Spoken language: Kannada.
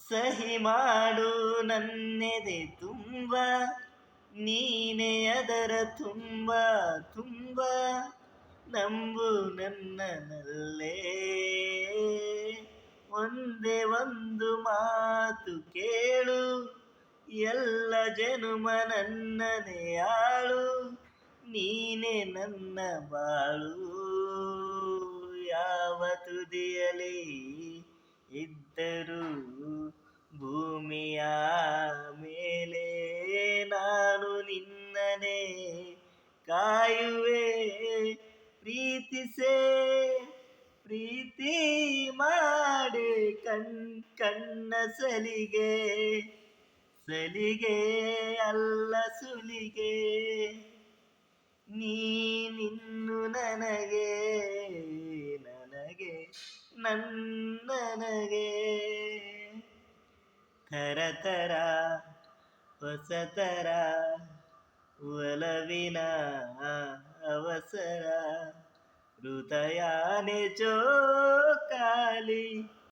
ಸಹಿ ಮಾಡು ನನ್ನೆದೆ ತುಂಬ, ನೀನೆ ಅದರ ತುಂಬ ತುಂಬ. ನಂಬು ನನ್ನನಲ್ಲೇ, ಒಂದೇ ಒಂದು ಮಾತು ಕೇಳು, ಎಲ್ಲ ಜನುಮ ನನ್ನನೆ ಆಳು. ನೀನೆ ನನ್ನ ಬಾಳು, ಯಾವ ತುದಿಯಲಿ ಇದ್ದರೂ ಭೂಮಿಯ ಮೇಲೆ ನಾನು ನಿನ್ನನೆ ಕಾಯುವೆ. ಪ್ರೀತಿಸೇ ಪ್ರೀತಿ ಮಾಡೆ ಕಣ್ಣ ಸಲಿಗೆ, ಸಲಿಗೆ ಅಲ್ಲ ಸುಲಿಗೆ. ನೀನಿನ್ನು ನನಗೆ, ನನಗೆ ನನ್ನನಗೆ. ಥರ ಹೊಸತರ ಒಲವಿನ ಅವಸರ, ಹೃದಯನೇ ಜೋಕಾಲಿ.